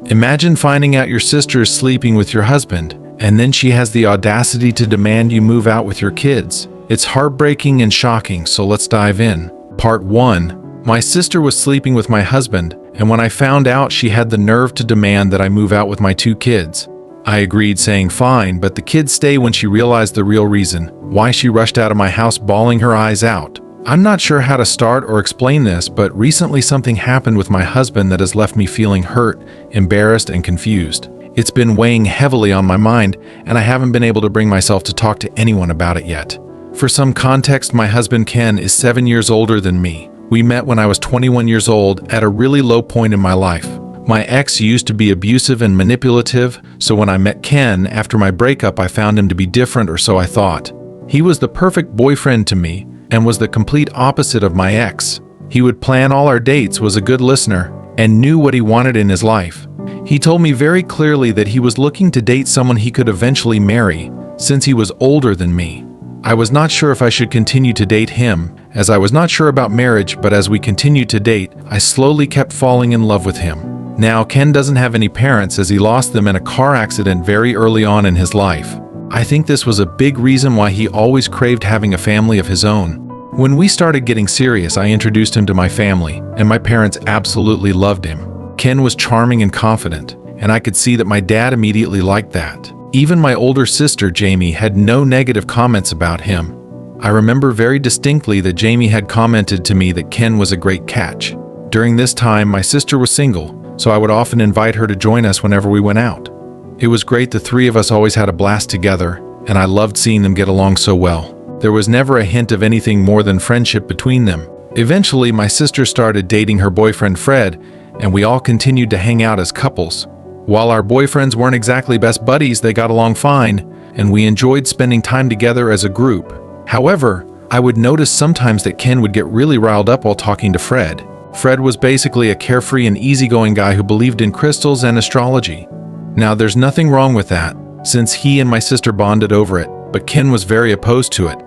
Imagine finding out your sister is sleeping with your husband, and then she has the audacity to demand you move out with your kids. It's heartbreaking and shocking, so let's dive in. Part 1. My sister was sleeping with my husband, and when I found out, she had the nerve to demand that I move out with my 2 kids. I agreed, saying fine, but the kids stay when she realized the real reason, why she rushed out of my house bawling her eyes out. I'm not sure how to start or explain this, but recently something happened with my husband that has left me feeling hurt, embarrassed, and confused. It's been weighing heavily on my mind, and I haven't been able to bring myself to talk to anyone about it yet. For some context, my husband Ken is 7 years older than me. We met when I was 21 years old at a really low point in my life. My ex used to be abusive and manipulative, so when I met Ken after my breakup, I found him to be different, or so I thought. He was the perfect boyfriend to me and was the complete opposite of my ex. He would plan all our dates, was a good listener, and knew what he wanted in his life. He told me very clearly that he was looking to date someone he could eventually marry, since he was older than me. I was not sure if I should continue to date him, as I was not sure about marriage, but as we continued to date, I slowly kept falling in love with him. Now, Ken doesn't have any parents as he lost them in a car accident very early on in his life. I think this was a big reason why he always craved having a family of his own. When we started getting serious, I introduced him to my family, and my parents absolutely loved him. Ken was charming and confident, and I could see that my dad immediately liked that. Even my older sister, Jamie, had no negative comments about him. I remember very distinctly that Jamie had commented to me that Ken was a great catch. During this time, my sister was single, so I would often invite her to join us whenever we went out. It was great. The 3 of us always had a blast together, and I loved seeing them get along so well. There was never a hint of anything more than friendship between them. Eventually, my sister started dating her boyfriend Fred, and we all continued to hang out as couples. While our boyfriends weren't exactly best buddies, they got along fine, and we enjoyed spending time together as a group. However, I would notice sometimes that Ken would get really riled up while talking to Fred. Fred was basically a carefree and easygoing guy who believed in crystals and astrology. Now, there's nothing wrong with that, since he and my sister bonded over it, but Ken was very opposed to it.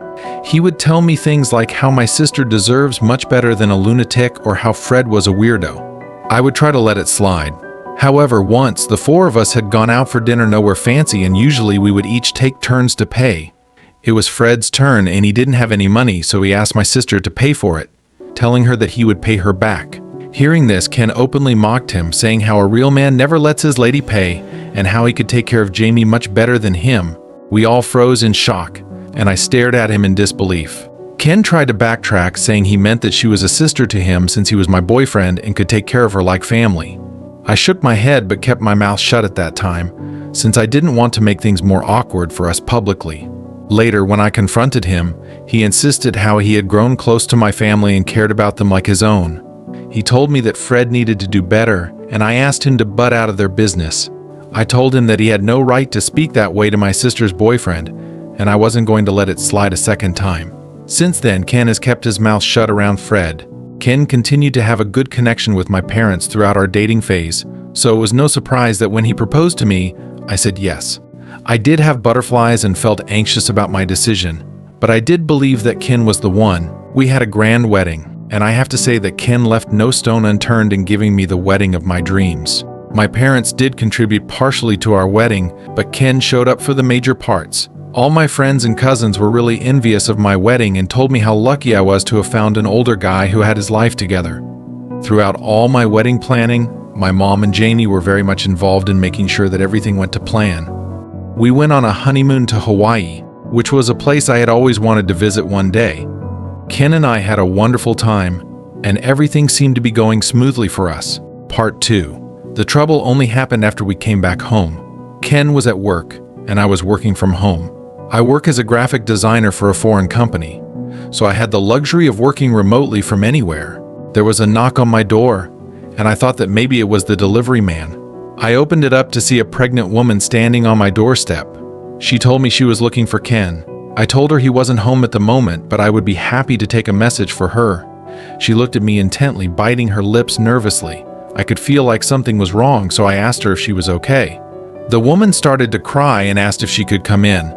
He would tell me things like how my sister deserves much better than a lunatic or how Fred was a weirdo. I would try to let it slide. However, once the 4 of us had gone out for dinner nowhere fancy, and usually we would each take turns to pay. It was Fred's turn and he didn't have any money, so he asked my sister to pay for it, telling her that he would pay her back. Hearing this, Ken openly mocked him, saying how a real man never lets his lady pay and how he could take care of Jamie much better than him. We all froze in shock, and I stared at him in disbelief. Ken tried to backtrack, saying he meant that she was a sister to him since he was my boyfriend and could take care of her like family. I shook my head but kept my mouth shut at that time, since I didn't want to make things more awkward for us publicly. Later, when I confronted him, he insisted how he had grown close to my family and cared about them like his own. He told me that Fred needed to do better, and I asked him to butt out of their business. I told him that he had no right to speak that way to my sister's boyfriend, and I wasn't going to let it slide a second time. Since then, Ken has kept his mouth shut around Fred. Ken continued to have a good connection with my parents throughout our dating phase, so it was no surprise that when he proposed to me, I said yes. I did have butterflies and felt anxious about my decision, but I did believe that Ken was the one. We had a grand wedding, and I have to say that Ken left no stone unturned in giving me the wedding of my dreams. My parents did contribute partially to our wedding, but Ken showed up for the major parts. All my friends and cousins were really envious of my wedding and told me how lucky I was to have found an older guy who had his life together. Throughout all my wedding planning, my mom and Jamie were very much involved in making sure that everything went to plan. We went on a honeymoon to Hawaii, which was a place I had always wanted to visit one day. Ken and I had a wonderful time, and everything seemed to be going smoothly for us. Part 2. The trouble only happened after we came back home. Ken was at work, and I was working from home. I work as a graphic designer for a foreign company, so I had the luxury of working remotely from anywhere. There was a knock on my door, and I thought that maybe it was the delivery man. I opened it up to see a pregnant woman standing on my doorstep. She told me she was looking for Ken. I told her he wasn't home at the moment, but I would be happy to take a message for her. She looked at me intently, biting her lips nervously. I could feel like something was wrong, so I asked her if she was okay. The woman started to cry and asked if she could come in.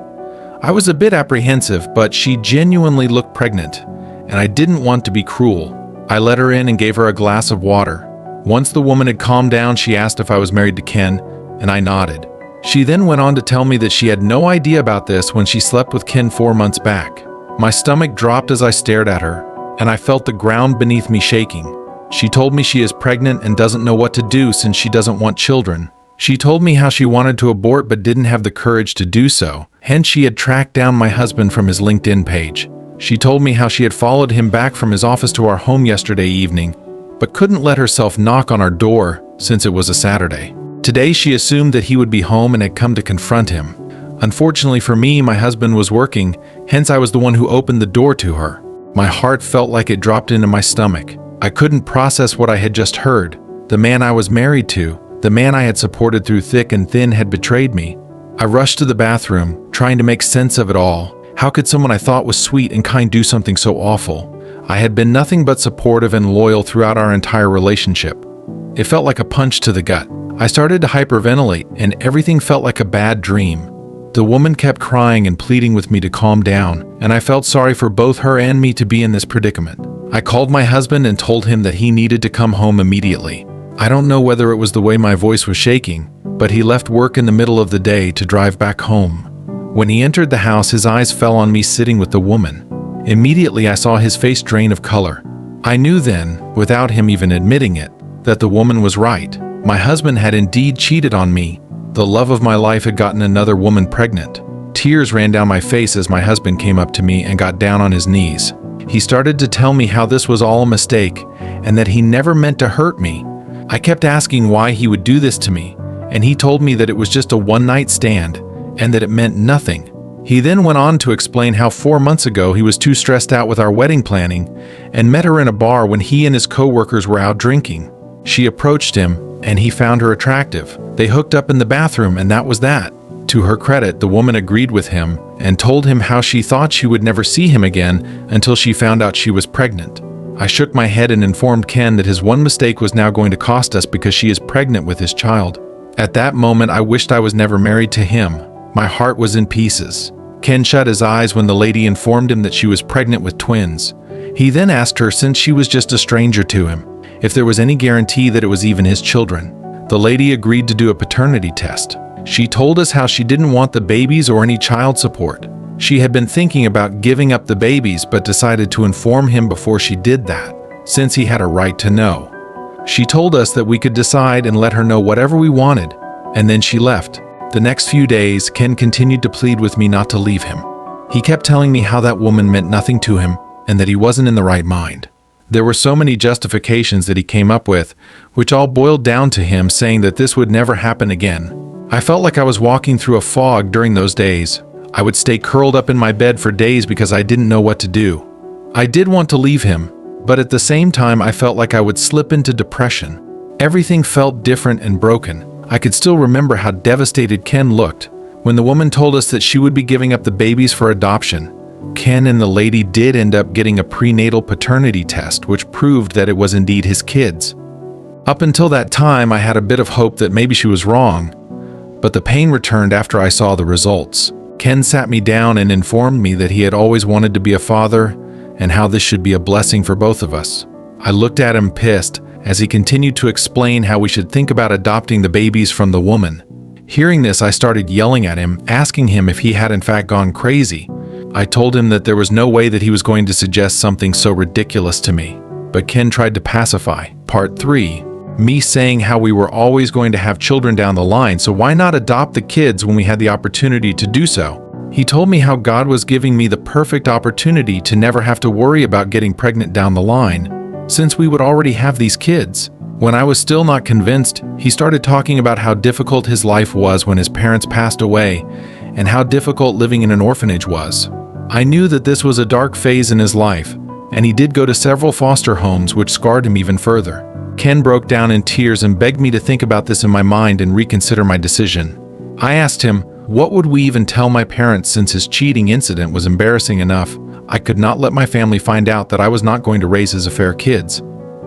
I was a bit apprehensive, but she genuinely looked pregnant, and I didn't want to be cruel. I let her in and gave her a glass of water. Once the woman had calmed down, she asked if I was married to Ken, and I nodded. She then went on to tell me that she had no idea about this when she slept with Ken 4 months back. My stomach dropped as I stared at her, and I felt the ground beneath me shaking. She told me she is pregnant and doesn't know what to do since she doesn't want children. She told me how she wanted to abort but didn't have the courage to do so, hence she had tracked down my husband from his LinkedIn page. She told me how she had followed him back from his office to our home yesterday evening, but couldn't let herself knock on our door since it was a Saturday. Today she assumed that he would be home and had come to confront him. Unfortunately for me, my husband was working, hence I was the one who opened the door to her. My heart felt like it dropped into my stomach. I couldn't process what I had just heard. The man I was married to, the man I had supported through thick and thin, had betrayed me. I rushed to the bathroom, trying to make sense of it all. How could someone I thought was sweet and kind do something so awful? I had been nothing but supportive and loyal throughout our entire relationship. It felt like a punch to the gut. I started to hyperventilate, and everything felt like a bad dream. The woman kept crying and pleading with me to calm down, and I felt sorry for both her and me to be in this predicament. I called my husband and told him that he needed to come home immediately. I don't know whether it was the way my voice was shaking, but he left work in the middle of the day to drive back home. When he entered the house, his eyes fell on me sitting with the woman. Immediately I saw his face drain of color. I knew then, without him even admitting it, that the woman was right. My husband had indeed cheated on me. The love of my life had gotten another woman pregnant. Tears ran down my face as my husband came up to me and got down on his knees. He started to tell me how this was all a mistake and that he never meant to hurt me. I kept asking why he would do this to me, and he told me that it was just a one-night stand and that it meant nothing. He then went on to explain how 4 months ago he was too stressed out with our wedding planning and met her in a bar when he and his co-workers were out drinking. She approached him and he found her attractive. They hooked up in the bathroom and that was that. To her credit, the woman agreed with him and told him how she thought she would never see him again until she found out she was pregnant. I shook my head and informed Ken that his one mistake was now going to cost us because she is pregnant with his child. At that moment, I wished I was never married to him. My heart was in pieces. Ken shut his eyes when the lady informed him that she was pregnant with twins. He then asked her, since she was just a stranger to him, if there was any guarantee that it was even his children. The lady agreed to do a paternity test. She told us how she didn't want the babies or any child support. She had been thinking about giving up the babies but decided to inform him before she did that, since he had a right to know. She told us that we could decide and let her know whatever we wanted, and then she left. The next few days, Ken continued to plead with me not to leave him. He kept telling me how that woman meant nothing to him and that he wasn't in the right mind. There were so many justifications that he came up with, which all boiled down to him saying that this would never happen again. I felt like I was walking through a fog during those days. I would stay curled up in my bed for days because I didn't know what to do. I did want to leave him, but at the same time I felt like I would slip into depression. Everything felt different and broken. I could still remember how devastated Ken looked when the woman told us that she would be giving up the babies for adoption. Ken and the lady did end up getting a prenatal paternity test, which proved that it was indeed his kids. Up until that time, I had a bit of hope that maybe she was wrong, but the pain returned after I saw the results. Ken sat me down and informed me that he had always wanted to be a father and how this should be a blessing for both of us. I looked at him pissed as he continued to explain how we should think about adopting the babies from the woman. Hearing this, I started yelling at him, asking him if he had in fact gone crazy. I told him that there was no way that he was going to suggest something so ridiculous to me. But Ken tried to pacify. Part 3. Me saying how we were always going to have children down the line, so why not adopt the kids when we had the opportunity to do so? He told me how God was giving me the perfect opportunity to never have to worry about getting pregnant down the line, since we would already have these kids. When I was still not convinced, he started talking about how difficult his life was when his parents passed away and how difficult living in an orphanage was. I knew that this was a dark phase in his life, and he did go to several foster homes, which scarred him even further. Ken broke down in tears and begged me to think about this in my mind and reconsider my decision. I asked him, what would we even tell my parents since his cheating incident was embarrassing enough? I could not let my family find out that I was not going to raise his affair kids.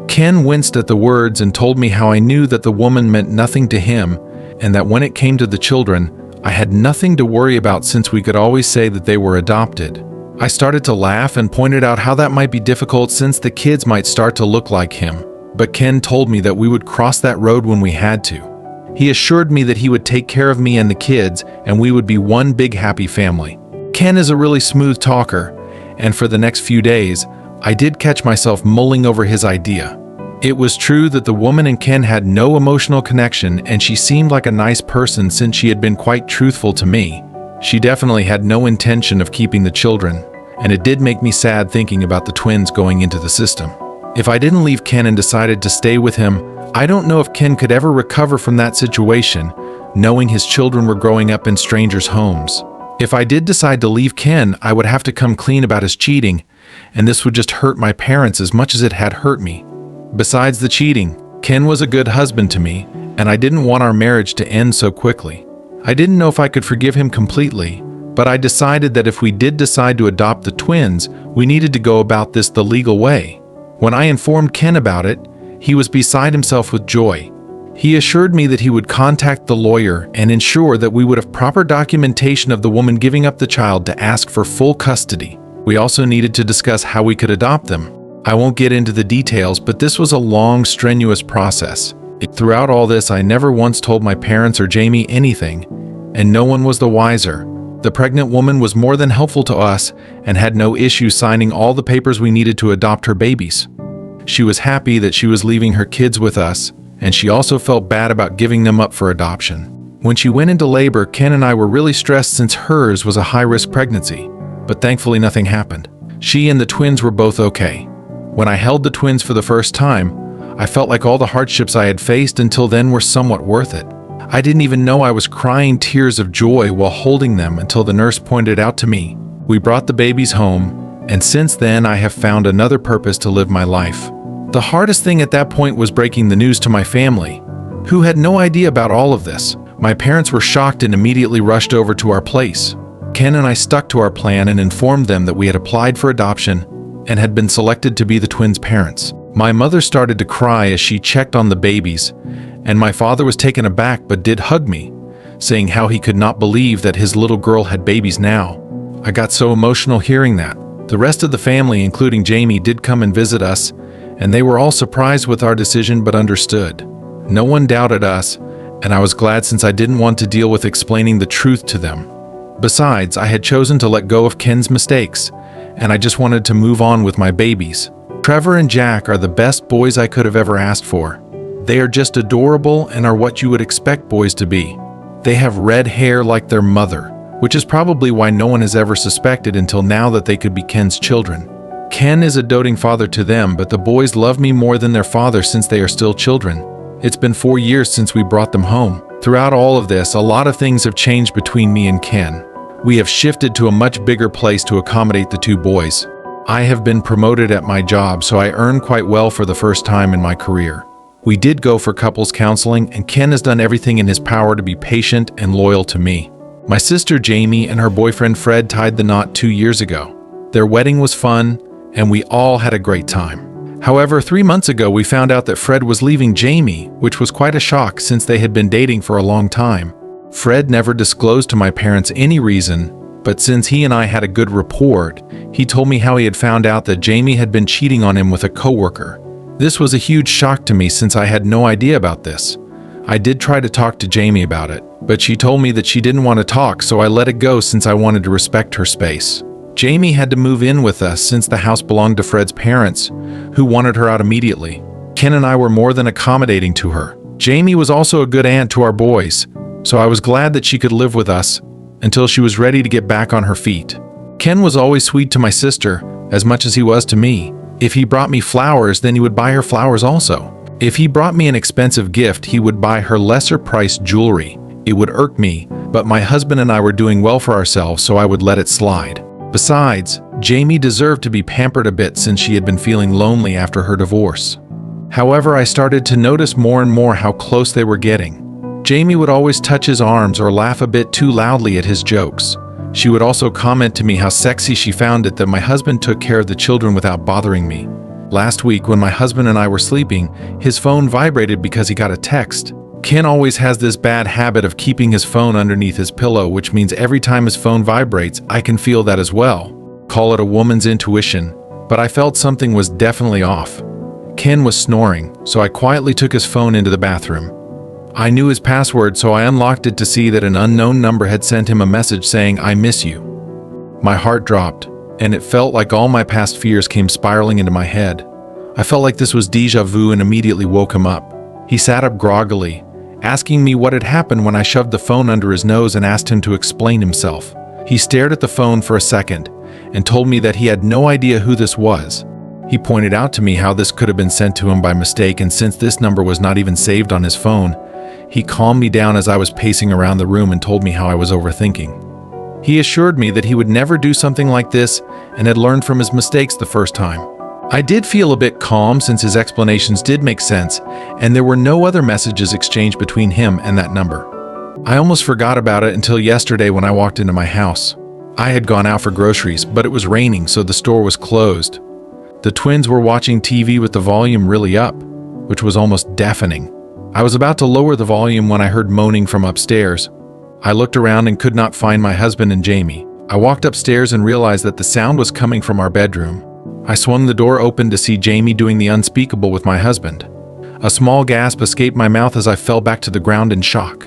Ken winced at the words and told me how I knew that the woman meant nothing to him and that when it came to the children, I had nothing to worry about since we could always say that they were adopted. I started to laugh and pointed out how that might be difficult since the kids might start to look like him. but Ken told me that we would cross that road when we had to. He assured me that he would take care of me and the kids, and we would be one big happy family. Ken is a really smooth talker, and for the next few days, I did catch myself mulling over his idea. It was true that the woman and Ken had no emotional connection, and she seemed like a nice person since she had been quite truthful to me. She definitely had no intention of keeping the children, and it did make me sad thinking about the twins going into the system. If I didn't leave Ken and decided to stay with him, I don't know if Ken could ever recover from that situation, knowing his children were growing up in strangers' homes. If I did decide to leave Ken, I would have to come clean about his cheating, and this would just hurt my parents as much as it had hurt me. Besides the cheating, Ken was a good husband to me, and I didn't want our marriage to end so quickly. I didn't know if I could forgive him completely, but I decided that if we did decide to adopt the twins, we needed to go about this the legal way. When I informed Ken about it, he was beside himself with joy. He assured me that he would contact the lawyer and ensure that we would have proper documentation of the woman giving up the child to ask for full custody. We also needed to discuss how we could adopt them. I won't get into the details, but this was a long, strenuous process. Throughout all this, I never once told my parents or Jamie anything, and no one was the wiser. The pregnant woman was more than helpful to us and had no issue signing all the papers we needed to adopt her babies. She was happy that she was leaving her kids with us, and she also felt bad about giving them up for adoption. When she went into labor, Ken and I were really stressed since hers was a high-risk pregnancy, but thankfully nothing happened. She and the twins were both okay. When I held the twins for the first time, I felt like all the hardships I had faced until then were somewhat worth it. I didn't even know I was crying tears of joy while holding them until the nurse pointed out to me. We brought the babies home, and since then I have found another purpose to live my life. The hardest thing at that point was breaking the news to my family, who had no idea about all of this. My parents were shocked and immediately rushed over to our place. Ken and I stuck to our plan and informed them that we had applied for adoption and had been selected to be the twins' parents. My mother started to cry as she checked on the babies, and my father was taken aback but did hug me, saying how he could not believe that his little girl had babies now. I got so emotional hearing that. The rest of the family, including Jamie, did come and visit us, and they were all surprised with our decision but understood. No one doubted us, and I was glad since I didn't want to deal with explaining the truth to them. Besides, I had chosen to let go of Ken's mistakes, and I just wanted to move on with my babies. Trevor and Jack are the best boys I could have ever asked for. They are just adorable and are what you would expect boys to be. They have red hair like their mother, which is probably why no one has ever suspected until now that they could be Ken's children. Ken is a doting father to them, but the boys love me more than their father since they are still children. It's been 4 years since we brought them home. Throughout all of this, a lot of things have changed between me and Ken. We have shifted to a much bigger place to accommodate the two boys. I have been promoted at my job, so I earn quite well for the first time in my career. We did go for couples counseling, and Ken has done everything in his power to be patient and loyal to me. My sister Jamie and her boyfriend Fred tied the knot 2 years ago. Their wedding was fun, and we all had a great time. However, 3 months ago we found out that Fred was leaving Jamie, which was quite a shock since they had been dating for a long time. Fred never disclosed to my parents any reason, but since he and I had a good rapport, he told me how he had found out that Jamie had been cheating on him with a coworker. This was a huge shock to me since I had no idea about this. I did try to talk to Jamie about it, but she told me that she didn't want to talk, so I let it go since I wanted to respect her space. Jamie had to move in with us since the house belonged to Fred's parents, who wanted her out immediately. Ken and I were more than accommodating to her. Jamie was also a good aunt to our boys, so I was glad that she could live with us until she was ready to get back on her feet. Ken was always sweet to my sister, as much as he was to me. If he brought me flowers, then he would buy her flowers also. If he brought me an expensive gift, he would buy her lesser-priced jewelry. It would irk me, but my husband and I were doing well for ourselves, so I would let it slide. Besides, Jamie deserved to be pampered a bit since she had been feeling lonely after her divorce. However, I started to notice more and more how close they were getting. Jamie would always touch his arms or laugh a bit too loudly at his jokes. She would also comment to me how sexy she found it that my husband took care of the children without bothering me. Last week, when my husband and I were sleeping, his phone vibrated because he got a text. Ken always has this bad habit of keeping his phone underneath his pillow, which means every time his phone vibrates, I can feel that as well. Call it a woman's intuition, but I felt something was definitely off. Ken was snoring, so I quietly took his phone into the bathroom. I knew his password, so I unlocked it to see that an unknown number had sent him a message saying, "I miss you." My heart dropped, and it felt like all my past fears came spiraling into my head. I felt like this was déjà vu and immediately woke him up. He sat up groggily, asking me what had happened when I shoved the phone under his nose and asked him to explain himself. He stared at the phone for a second and told me that he had no idea who this was. He pointed out to me how this could have been sent to him by mistake, and since this number was not even saved on his phone, he calmed me down as I was pacing around the room and told me how I was overthinking. He assured me that he would never do something like this and had learned from his mistakes the first time. I did feel a bit calm since his explanations did make sense, and there were no other messages exchanged between him and that number. I almost forgot about it until yesterday when I walked into my house. I had gone out for groceries, but it was raining, so the store was closed. The twins were watching TV with the volume really up, which was almost deafening. I was about to lower the volume when I heard moaning from upstairs. I looked around and could not find my husband and Jamie. I walked upstairs and realized that the sound was coming from our bedroom. I swung the door open to see Jamie doing the unspeakable with my husband. A small gasp escaped my mouth as I fell back to the ground in shock.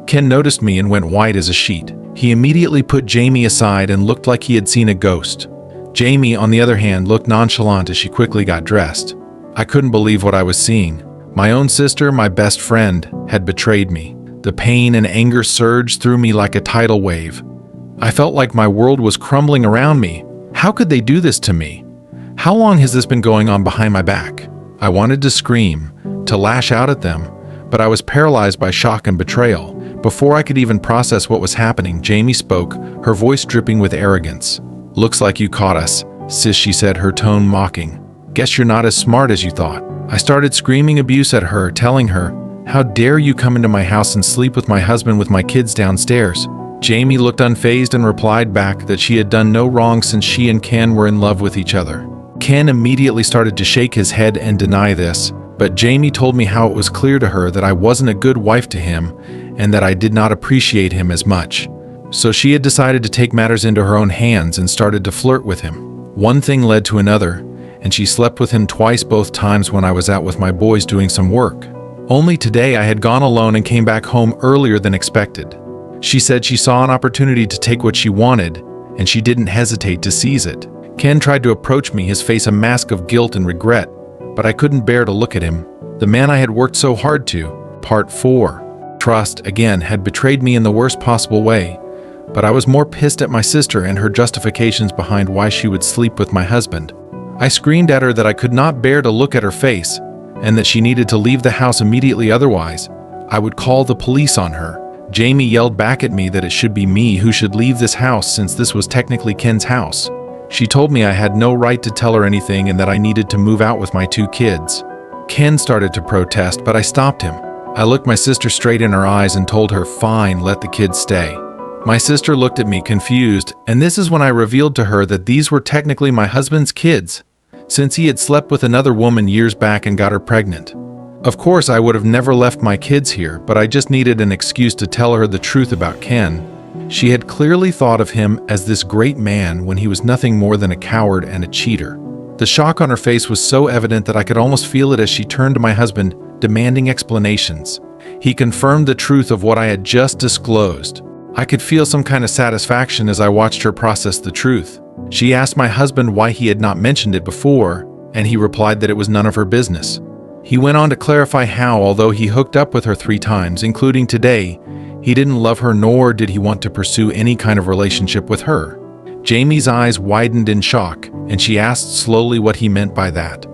Ken noticed me and went white as a sheet. He immediately put Jamie aside and looked like he had seen a ghost. Jamie, on the other hand, looked nonchalant as she quickly got dressed. I couldn't believe what I was seeing. My own sister, my best friend, had betrayed me. The pain and anger surged through me like a tidal wave. I felt like my world was crumbling around me. How could they do this to me? How long has this been going on behind my back? I wanted to scream, to lash out at them, but I was paralyzed by shock and betrayal. Before I could even process what was happening, Jamie spoke, her voice dripping with arrogance. "Looks like you caught us, sis," she said, her tone mocking. "Guess you're not as smart as you thought." I started screaming abuse at her, telling her, "How dare you come into my house and sleep with my husband with my kids downstairs?" Jamie looked unfazed and replied back that she had done no wrong since she and Ken were in love with each other. Ken immediately started to shake his head and deny this, but Jamie told me how it was clear to her that I wasn't a good wife to him and that I did not appreciate him as much. So she had decided to take matters into her own hands and started to flirt with him. One thing led to another, and she slept with him twice, both times when I was out with my boys doing some work. Only today I had gone alone and came back home earlier than expected. She said she saw an opportunity to take what she wanted, and she didn't hesitate to seize it. Ken tried to approach me, his face a mask of guilt and regret, but I couldn't bear to look at him, the man I had worked so hard to. Part 4. Trust, again, had betrayed me in the worst possible way, but I was more pissed at my sister and her justifications behind why she would sleep with my husband. I screamed at her that I could not bear to look at her face, and that she needed to leave the house immediately, otherwise I would call the police on her. Jamie yelled back at me that it should be me who should leave this house since this was technically Ken's house. She told me I had no right to tell her anything and that I needed to move out with my 2 kids. Ken started to protest, but I stopped him. I looked my sister straight in her eyes and told her, "Fine, let the kids stay." My sister looked at me confused, and this is when I revealed to her that these were technically my husband's kids, since he had slept with another woman years back and got her pregnant. Of course, I would have never left my kids here, but I just needed an excuse to tell her the truth about Ken. She had clearly thought of him as this great man when he was nothing more than a coward and a cheater. The shock on her face was so evident that I could almost feel it as she turned to my husband, demanding explanations. He confirmed the truth of what I had just disclosed. I could feel some kind of satisfaction as I watched her process the truth. She asked my husband why he had not mentioned it before, and he replied that it was none of her business. He went on to clarify how, although he hooked up with her 3 times, including today, he didn't love her nor did he want to pursue any kind of relationship with her. Jamie's eyes widened in shock, and she asked slowly what he meant by that.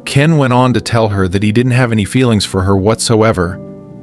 Ken went on to tell her that he didn't have any feelings for her whatsoever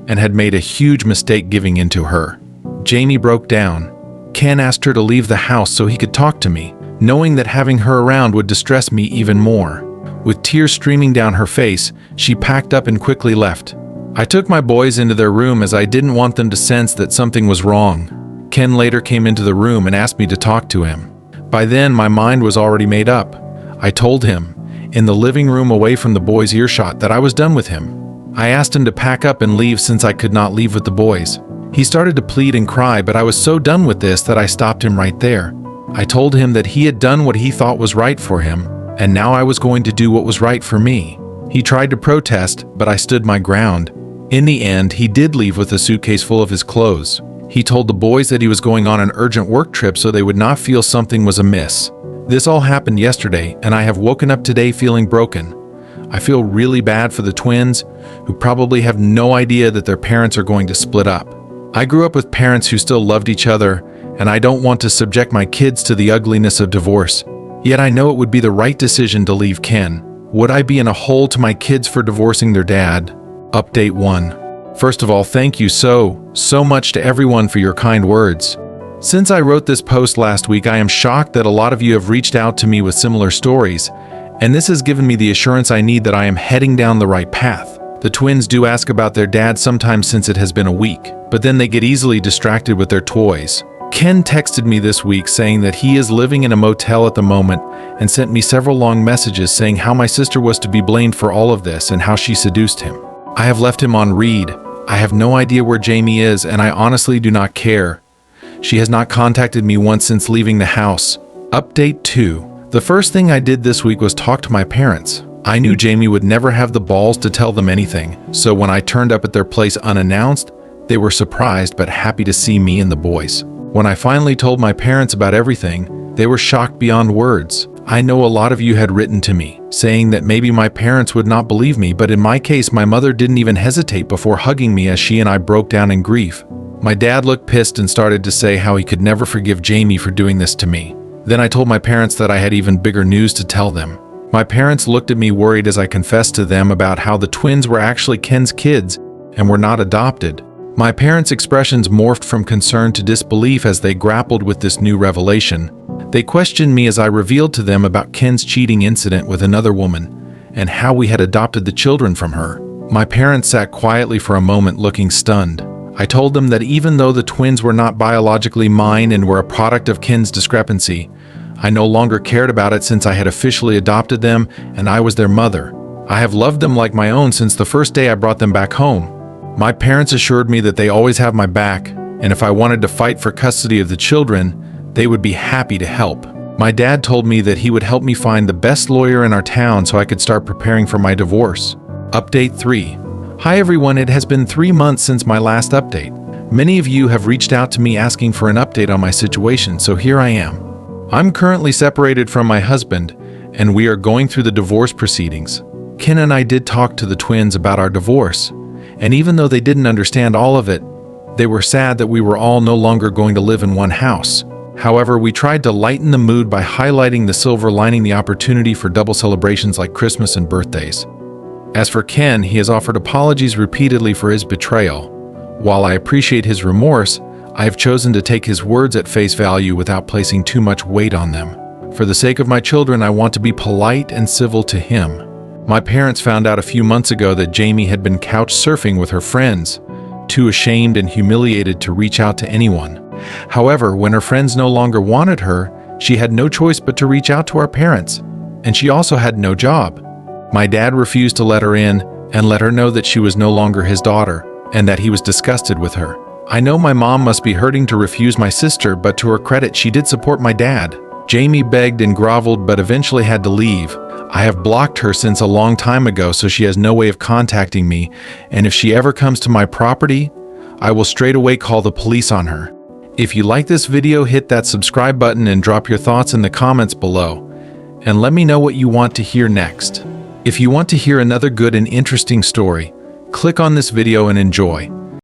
and had made a huge mistake giving in to her. Jamie broke down. Ken asked her to leave the house so he could talk to me, knowing that having her around would distress me even more. With tears streaming down her face, she packed up and quickly left. I took my boys into their room as I didn't want them to sense that something was wrong. Ken later came into the room and asked me to talk to him. By then, my mind was already made up. I told him, in the living room away from the boys' earshot, that I was done with him. I asked him to pack up and leave since I could not leave with the boys. He started to plead and cry, but I was so done with this that I stopped him right there. I told him that he had done what he thought was right for him, and now I was going to do what was right for me. He tried to protest, but I stood my ground. In the end, he did leave with a suitcase full of his clothes. He told the boys that he was going on an urgent work trip so they would not feel something was amiss. This all happened yesterday, and I have woken up today feeling broken. I feel really bad for the twins, who probably have no idea that their parents are going to split up. I grew up with parents who still loved each other, and I don't want to subject my kids to the ugliness of divorce. Yet I know it would be the right decision to leave Ken. Would I be in a hole to my kids for divorcing their dad? Update 1. First of all, thank you so much to everyone for your kind words. Since I wrote this post last week, I am shocked that a lot of you have reached out to me with similar stories, and this has given me the assurance I need that I am heading down the right path. The twins do ask about their dad sometimes since it has been a week, but then they get easily distracted with their toys. Ken texted me this week saying that he is living in a motel at the moment and sent me several long messages saying how my sister was to be blamed for all of this and how she seduced him. I have left him on read. I have no idea where Jamie is, and I honestly do not care. She has not contacted me once since leaving the house. Update 2. The first thing I did this week was talk to my parents. I knew Jamie would never have the balls to tell them anything, so when I turned up at their place unannounced, they were surprised but happy to see me and the boys. When I finally told my parents about everything, they were shocked beyond words. I know a lot of you had written to me, saying that maybe my parents would not believe me, but in my case, my mother didn't even hesitate before hugging me as she and I broke down in grief. My dad looked pissed and started to say how he could never forgive Jamie for doing this to me. Then I told my parents that I had even bigger news to tell them. My parents looked at me worried as I confessed to them about how the twins were actually Ken's kids and were not adopted. My parents' expressions morphed from concern to disbelief as they grappled with this new revelation. They questioned me as I revealed to them about Ken's cheating incident with another woman and how we had adopted the children from her. My parents sat quietly for a moment looking stunned. I told them that even though the twins were not biologically mine and were a product of Ken's discrepancy, I no longer cared about it since I had officially adopted them and I was their mother. I have loved them like my own since the first day I brought them back home. My parents assured me that they always have my back, and if I wanted to fight for custody of the children, they would be happy to help. My dad told me that he would help me find the best lawyer in our town so I could start preparing for my divorce. Update 3. Hi everyone, it has been 3 months since my last update. Many of you have reached out to me asking for an update on my situation, so here I am. I'm currently separated from my husband, and we are going through the divorce proceedings. Ken and I did talk to the twins about our divorce, and even though they didn't understand all of it, they were sad that we were all no longer going to live in one house. However, we tried to lighten the mood by highlighting the silver lining, the opportunity for double celebrations like Christmas and birthdays. As for Ken, he has offered apologies repeatedly for his betrayal. While I appreciate his remorse, I have chosen to take his words at face value without placing too much weight on them. For the sake of my children, I want to be polite and civil to him. My parents found out a few months ago that Jamie had been couch surfing with her friends, too ashamed and humiliated to reach out to anyone. However, when her friends no longer wanted her, she had no choice but to reach out to our parents, and she also had no job. My dad refused to let her in and let her know that she was no longer his daughter and that he was disgusted with her. I know my mom must be hurting to refuse my sister, but to her credit, she did support my dad. Jamie begged and groveled but eventually had to leave. I have blocked her since a long time ago, so she has no way of contacting me, and if she ever comes to my property, I will straight away call the police on her. If you like this video, hit that subscribe button and drop your thoughts in the comments below, and let me know what you want to hear next. If you want to hear another good and interesting story, click on this video and enjoy.